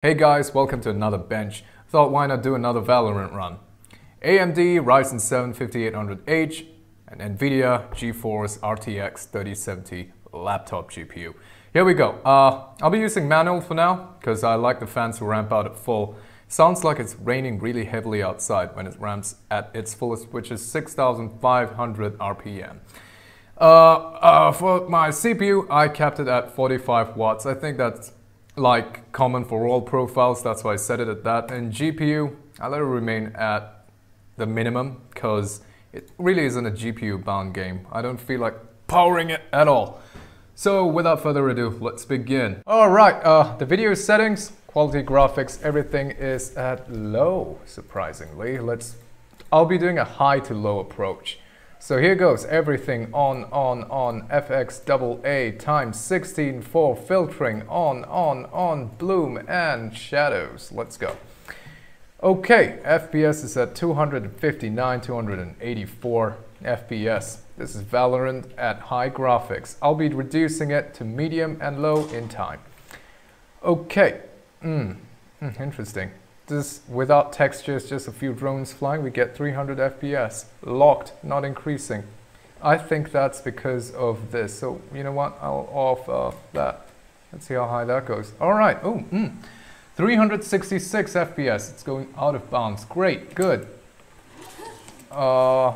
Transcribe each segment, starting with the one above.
Hey guys, welcome to another bench. Thought why not do another Valorant run. AMD Ryzen 7 5800H and NVIDIA GeForce RTX 3070 laptop GPU. Here we go. I'll be using manual for now because I like the fans to ramp out at full. Sounds like it's raining really heavily outside when it ramps at its fullest, which is 6500 RPM. For my CPU, I kept it at 45 watts. I think that's like common for all profiles, that's why I set it at that. And GPU, I let it remain at the minimum because it really isn't a GPU bound game. I don't feel like powering it at all. So without further ado, let's begin. Alright, the video settings, quality graphics, everything is at low, surprisingly. I'll be doing a high to low approach. So here goes, everything on, FX AA times 16 for filtering, on, bloom and shadows. Let's go. Okay, FPS is at 259, 284 FPS. This is Valorant at high graphics. I'll be reducing it to medium and low in time. Okay, interesting. This, without textures, just a few drones flying, we get 300 FPS. Locked, not increasing. I think that's because of this. So, you know what? I'll off that. Let's see how high that goes. All right. 366 FPS. It's going out of bounds. Great. Good. E? Yeah,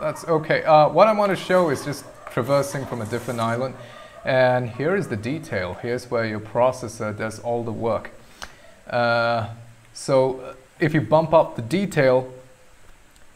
that's okay. What I want to show is just traversing from a different island. And here is the detail. Here's where your processor does all the work. So if you bump up the detail,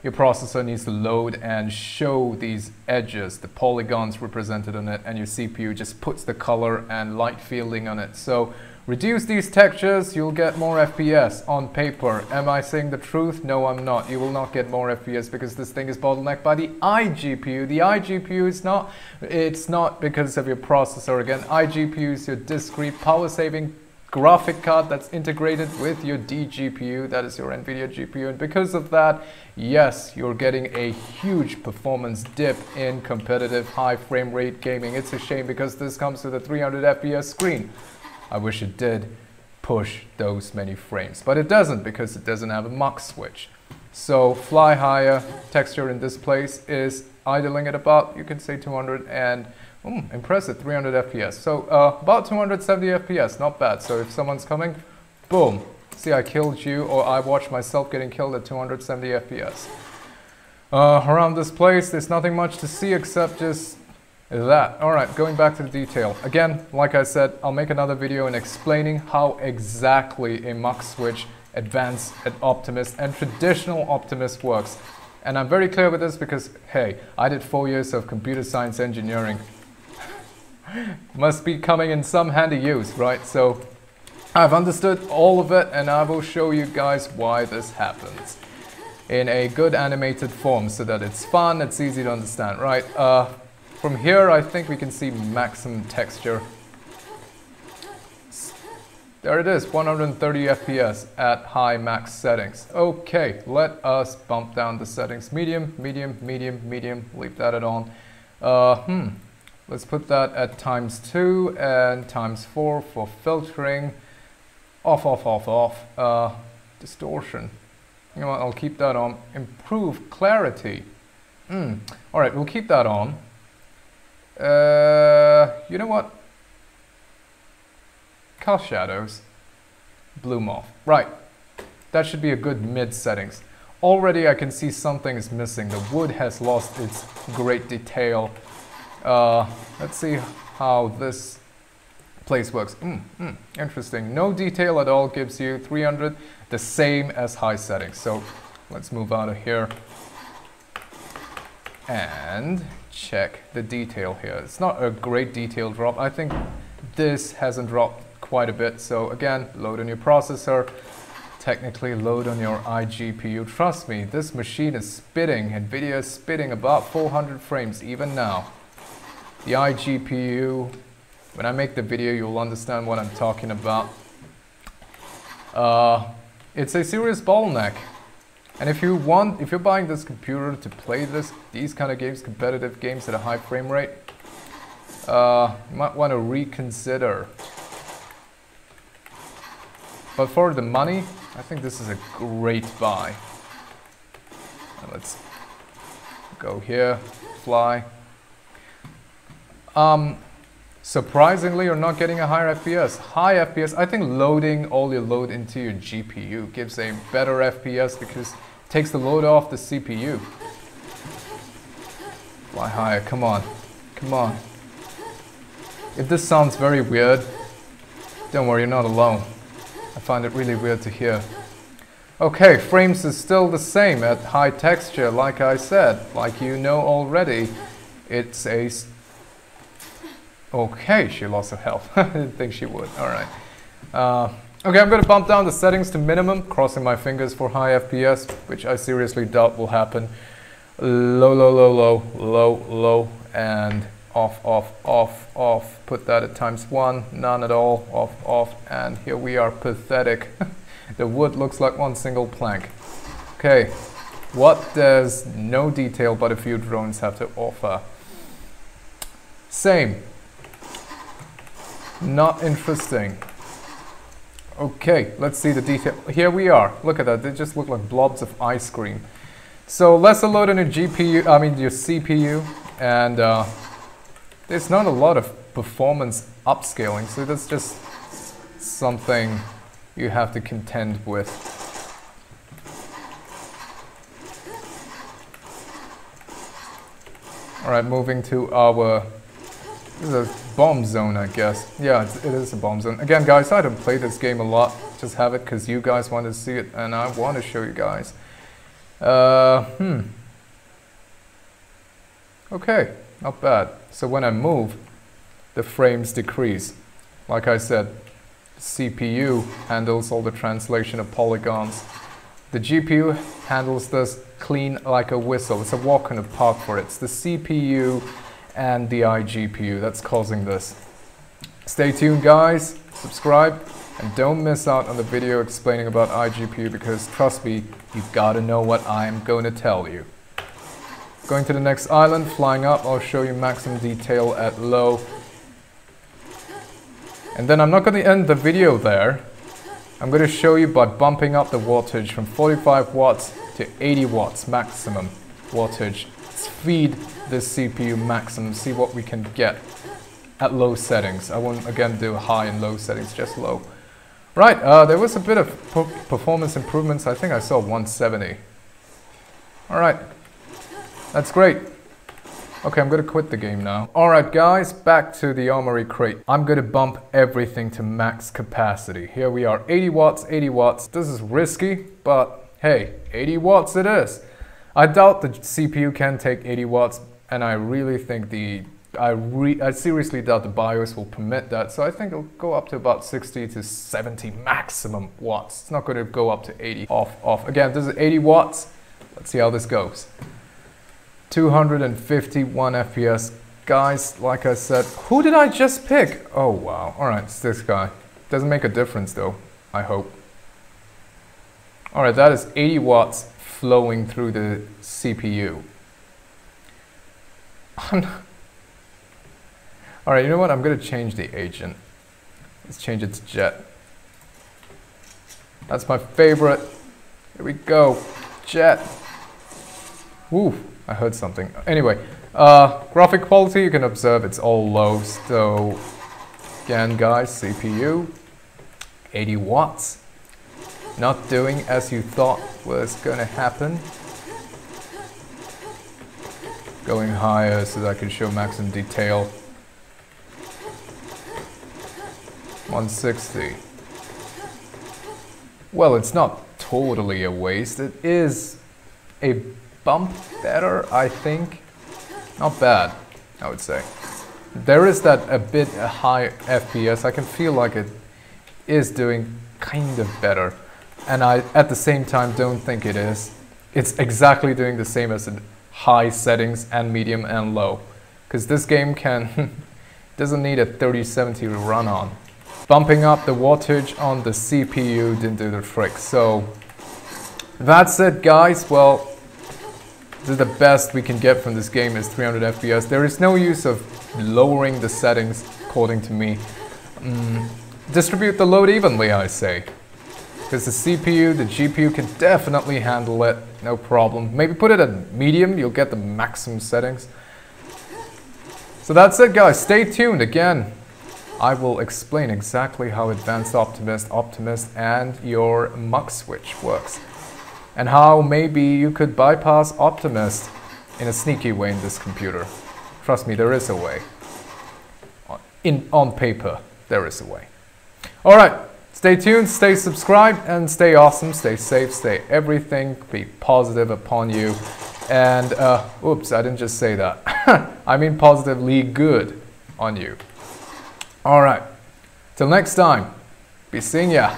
your processor needs to load and show these edges, the polygons represented on it, and your CPU just puts the color and light fielding on it. So reduce these textures, you'll get more FPS on paper. Am I saying the truth? No, I'm not. You will not get more FPS because this thing is bottlenecked by the iGPU. The iGPU is not, it's not because of your processor. Again, iGPU is your discrete power saving graphic card that's integrated with your DGPU, that is your NVIDIA GPU, and because of that, yes, you're getting a huge performance dip in competitive high frame rate gaming. It's a shame because this comes with a 300 FPS screen. I wish it did push those many frames, but it doesn't because it doesn't have a mux switch. So fly higher, texture in this place is idling at about, you can say 200 and impressive, 300 FPS. So about 270 FPS, not bad. So if someone's coming, boom. See, I killed you, or I watched myself getting killed at 270 FPS. Around this place, there's nothing much to see except just that. Alright, going back to the detail. Again, like I said, I'll make another video in explaining how exactly a mux switch, advanced Optimist, and traditional Optimist works. And I'm very clear with this because, hey, I did 4 years of computer science engineering. Must be coming in some handy use, right? So I've understood all of it and I will show you guys why this happens in a good animated form so that it's fun, it's easy to understand, right? From here I think we can see maximum texture. There it is, 130 FPS at high max settings. Okay, let us bump down the settings. Medium, leave that at on. Let's put that at ×2 and ×4 for filtering. Off. Distortion. You know what, I'll keep that on. Improve clarity. Alright, we'll keep that on. You know what? Cast shadows. Bloom off. Right. That should be a good mid settings. Already I can see something is missing. The wood has lost its great detail. Let's see how this place works. Interesting. No detail at all gives you 300, the same as high settings. So let's move out of here and check the detail here. It's not a great detail drop. I think this hasn't dropped quite a bit. So again, load on your processor. Technically load on your iGPU. Trust me, this machine is spitting. NVIDIA is spitting about 400 frames even now. The iGPU, when I make the video, you'll understand what I'm talking about. It's a serious bottleneck. And if you're buying this computer to play these kind of games, competitive games at a high frame rate, you might want to reconsider But for the money, I think this is a great buy. And let's go here, fly. Surprisingly, you're not getting a higher FPS. High FPS, I think loading all your load into your GPU gives a better FPS because it takes the load off the CPU. Fly higher, come on, come on. If this sounds very weird, don't worry, you're not alone. I find it really weird to hear. Okay, frames is still the same at high texture, like I said, like you know already. It's a... Okay, she lost her health. I didn't think she would. Alright. Okay, I'm going to bump down the settings to minimum, crossing my fingers for high FPS, which I seriously doubt will happen. Low, low, low, low, low, low, and off, off, off, off. Put that at ×1, none at all, off, off, and here we are, pathetic. The wood looks like one single plank. Okay, what does no detail but a few drones have to offer? Same. Not interesting. Okay, let's see the detail. Here we are. Look at that. They just look like blobs of ice cream. So lesser load on your GPU, I mean your CPU, and there's not a lot of performance upscaling, so that's just something you have to contend with. Alright, moving to our... This is a bomb zone, I guess. Yeah, it is a bomb zone. Again, guys, I don't play this game a lot. Just have it because you guys want to see it, and I want to show you guys. Okay, not bad. So when I move, the frames decrease. Like I said, CPU handles all the translation of polygons. The GPU handles this clean like a whistle. It's a walk in the park for it. It's the CPU and the iGPU that's causing this. Stay tuned, guys, subscribe, and don't miss out on the video explaining about iGPU because trust me, you've got to know what I'm going to tell you. Going to the next island, flying up, I'll show you maximum detail at low. And then I'm not going to end the video there. I'm going to show you by bumping up the wattage from 45 watts to 80 watts maximum wattage. Let's feed this CPU maximum, see what we can get at low settings. I won't again do high and low settings, just low. Right, there was a bit of performance improvements. I think I saw 170. Alright, that's great. Okay, I'm going to quit the game now. Alright guys, back to the armory crate. I'm going to bump everything to max capacity. Here we are, 80 watts, 80 watts. This is risky, but hey, 80 watts it is. I doubt the CPU can take 80 watts, and I really think I seriously doubt the BIOS will permit that, so I think it'll go up to about 60 to 70 maximum watts. It's not going to go up to 80. Off. Again, this is 80 watts. Let's see how this goes. 251 FPS. Guys, like I said, who did I just pick? Oh wow, alright, it's this guy. Doesn't make a difference though, I hope. Alright, that is 80 watts flowing through the CPU. Alright, you know what? I'm going to change the agent. Let's change it to jet. That's my favorite. Here we go. Jet. Woo, I heard something. Anyway, graphic quality, you can observe it's all low. So, again, guys, CPU, 80 watts. Not doing as you thought was going to happen. Going higher so that I can show maximum detail. 160. Well, it's not totally a waste. It is a bump better, I think. Not bad, I would say. There is that a bit high FPS. I can feel like it is doing kind of better. And I, at the same time, don't think it is. It's exactly doing the same as in high settings and medium and low. Because this game doesn't need a 3070 to run on. Bumping up the wattage on the CPU didn't do the trick. So that's it, guys. Well, this is the best we can get from this game is 300 FPS. There is no use of lowering the settings, according to me. Distribute the load evenly, I say. because the CPU, the GPU can definitely handle it, no problem. Maybe put it at medium, you'll get the maximum settings. So that's it, guys. Stay tuned. Again, I will explain exactly how Advanced Optimist, Optimist, and your mux switch works. And how maybe you could bypass Optimist in a sneaky way in this computer. Trust me, there is a way. On paper, there is a way. Alright, stay tuned, stay subscribed, and stay awesome, stay safe, stay everything, be positive upon you. And, oops, I didn't just say that. I mean positively good on you. Alright, till next time, be seeing ya.